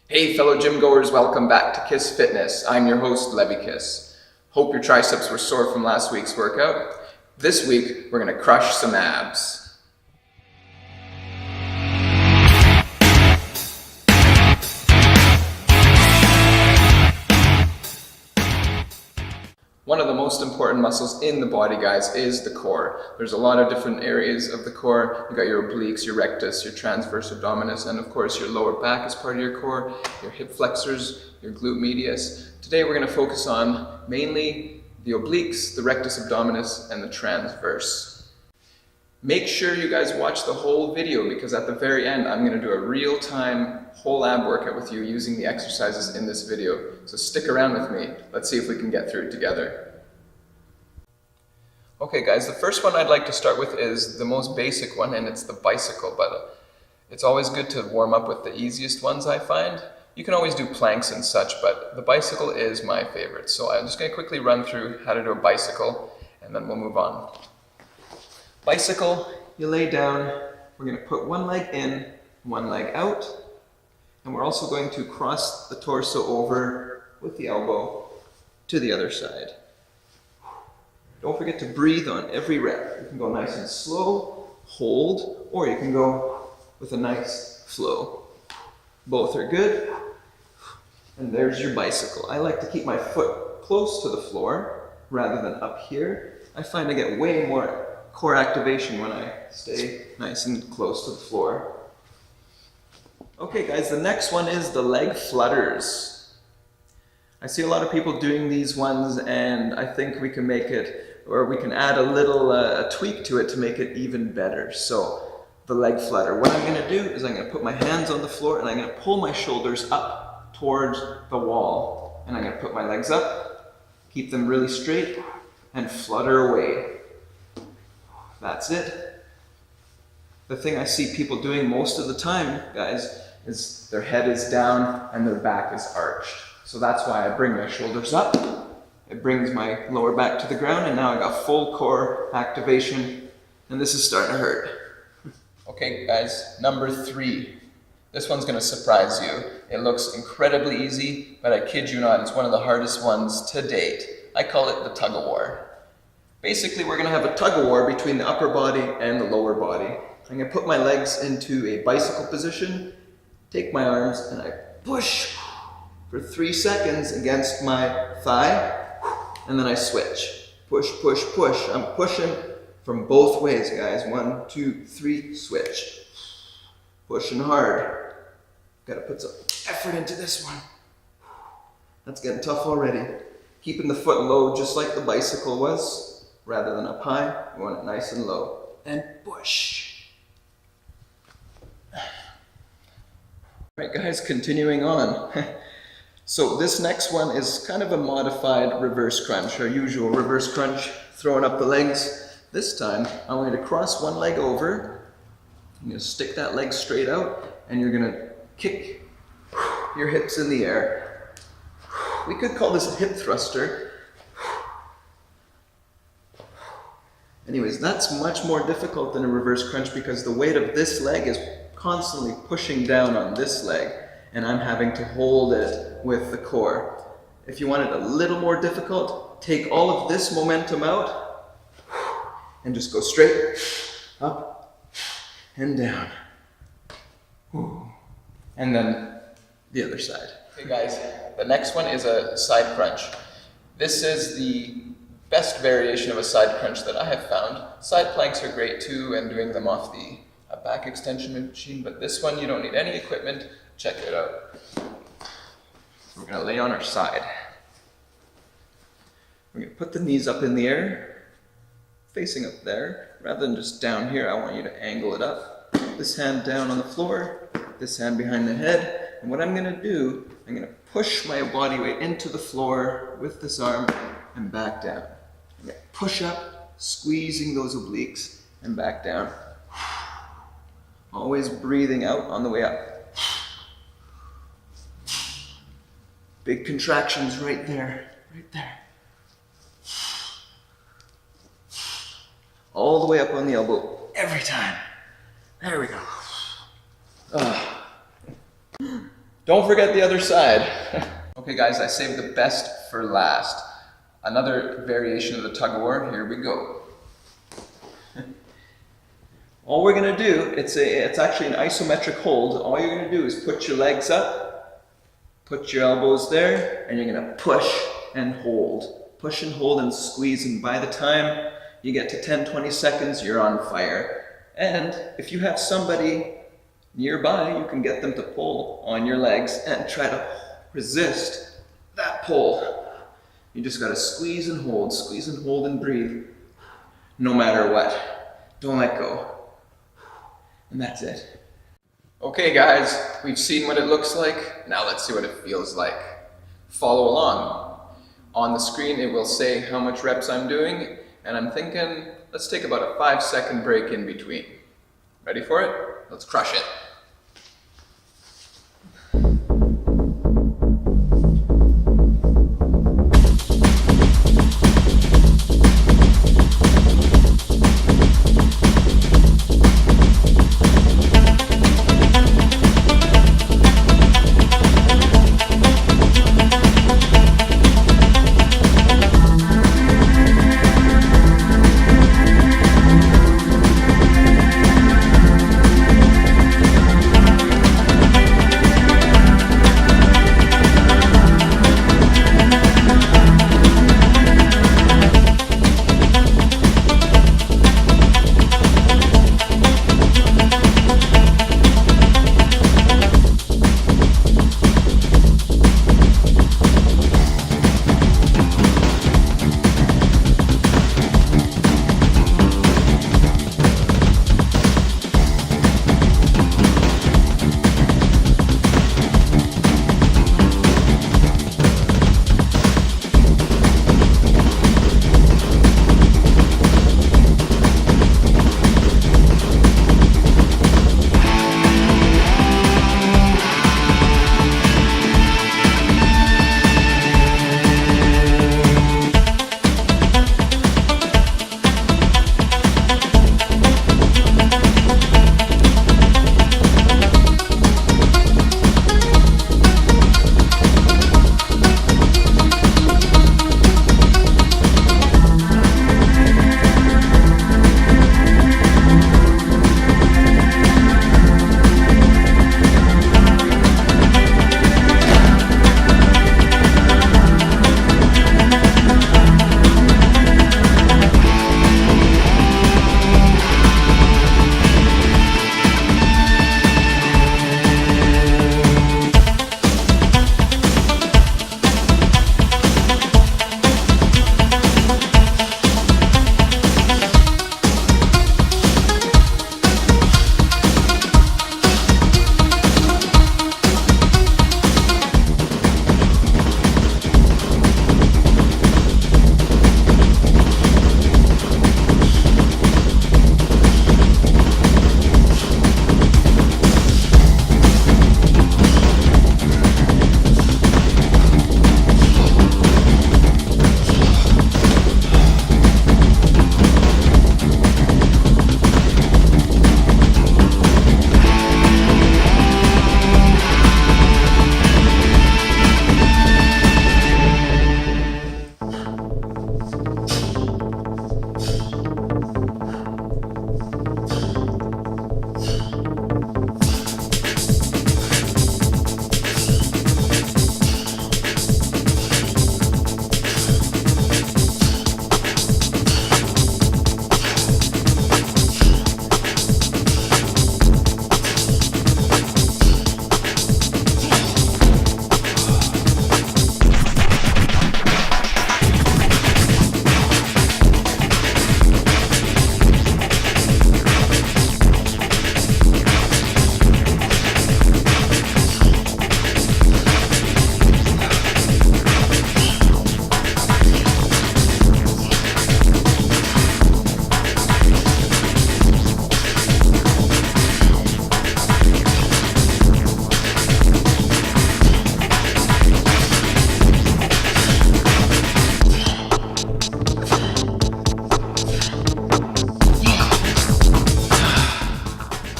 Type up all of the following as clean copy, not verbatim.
Hey fellow gym goers, welcome back to Kiss Fitness. I'm your host, Levy Kiss. Hope your triceps were sore from last week's workout. This week, we're gonna crush some abs. One of the most important muscles in the body, guys, is the core. There's a lot of different areas of the core. You've got your obliques, your rectus, your transverse abdominis, and of course your lower back is part of your core, your hip flexors, your glute medius. Today we're going to focus on mainly the obliques, the rectus abdominis, and the transverse. Make sure you guys watch the whole video because at the very end I'm going to do a real-time whole ab workout with you using the exercises in this video. So stick around with me. Let's see if we can get through it together. Okay guys, the first one I'd like to start with is the most basic one, and it's the bicycle, but it's always good to warm up with the easiest ones I find. You can always do planks and such, but the bicycle is my favorite. So I'm just going to quickly run through how to do a bicycle and then we'll move on. Bicycle, you lay down, we're going to put one leg in, one leg out, and we're also going to cross the torso over with the elbow to the other side. Don't forget to breathe on every rep. You can go nice and slow, hold, or you can go with a nice flow. Both are good. And there's your bicycle. I like to keep my foot close to the floor rather than up here. I find I get way more core activation when I stay nice and close to the floor. Okay guys, the next one is the leg flutters. I see a lot of people doing these ones and I think we can make it, or we can add a little a tweak to it to make it even better. So the leg flutter, what I'm going to do is I'm going to put my hands on the floor and I'm going to pull my shoulders up towards the wall. And I'm going to put my legs up, keep them really straight, and flutter away. That's it. The thing I see people doing most of the time, guys, is their head is down and their back is arched. So that's why I bring my shoulders up. It brings my lower back to the ground, and now I got full core activation, and this is starting to hurt. Okay, guys, number 3. This one's going to surprise you. It looks incredibly easy, but I kid you not, it's one of the hardest ones to date. I call it the tug-of-war. Basically, we're going to have a tug-of-war between the upper body and the lower body. I'm going to put my legs into a bicycle position, take my arms, and I push for 3 seconds against my thigh, and then I switch. Push, push, push. I'm pushing from both ways, guys. 1, 2, 3, switch. Pushing hard. Gotta put some effort into this one. That's getting tough already. Keeping the foot low just like the bicycle was. Rather than up high, you want it nice and low. And push. Alright guys, continuing on. So this next one is kind of a modified reverse crunch, our usual reverse crunch, throwing up the legs. This time, I'm going to cross one leg over. I'm going to stick that leg straight out, and you're going to kick your hips in the air. We could call this a hip thruster. Anyways, that's much more difficult than a reverse crunch because the weight of this leg is constantly pushing down on this leg, and I'm having to hold it with the core. If you want it a little more difficult, take all of this momentum out and just go straight up and down. And then the other side. Okay guys, the next one is a side crunch. This is the best variation of a side crunch that I have found. Side planks are great too, and doing them off the back extension machine, but this one you don't need any equipment. Check it out. We're going to lay on our side. We're going to put the knees up in the air, facing up there. Rather than just down here, I want you to angle it up. This hand down on the floor, this hand behind the head, and what I'm going to do, I'm going to push my body weight into the floor with this arm and back down. I'm going to push up, squeezing those obliques, and back down. Always breathing out on the way up. Big contractions right there, right there. All the way up on the elbow, every time. There we go. Don't forget the other side. Okay guys, I saved the best for last. Another variation of the tug of war, here we go. All we're gonna do, it's actually an isometric hold. All you're gonna do is put your legs up, put your elbows there, and you're gonna push and hold. Push and hold and squeeze, and by the time you get to 10-20 seconds, you're on fire. And if you have somebody nearby, you can get them to pull on your legs and try to resist that pull. You just gotta squeeze and hold and breathe, no matter what. Don't let go. And that's it. Okay guys, we've seen what it looks like. Now let's see what it feels like. Follow along. On the screen it will say how much reps I'm doing, and I'm thinking, let's take about a 5-second break in between. Ready for it? Let's crush it.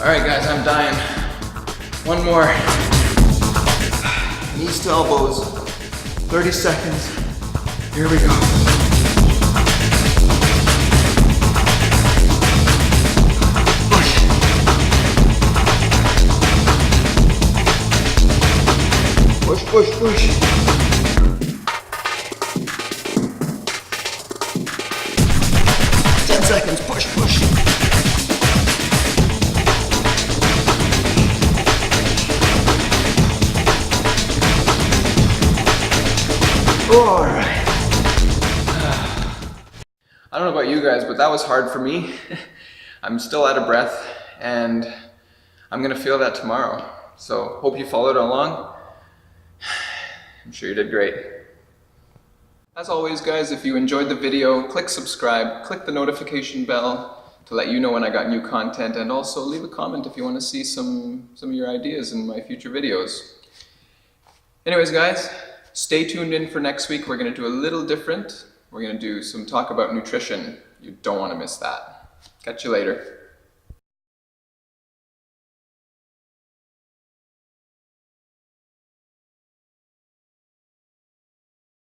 Alright guys, I'm dying. One more. Knees to elbows. 30 seconds. Here we go. Push, push, push. 10 seconds, push, push. All right. I don't know about you guys, but that was hard for me. I'm still out of breath, and I'm gonna feel that tomorrow. So hope you followed along. I'm sure you did great. As always, guys, if you enjoyed the video, click subscribe, click the notification bell to let you know when I got new content, and also leave a comment if you want to see some of your ideas in my future videos. Anyways, guys, stay tuned in for next week. We're going to do a little different. We're going to do some talk about nutrition. You don't want to miss that. Catch you later.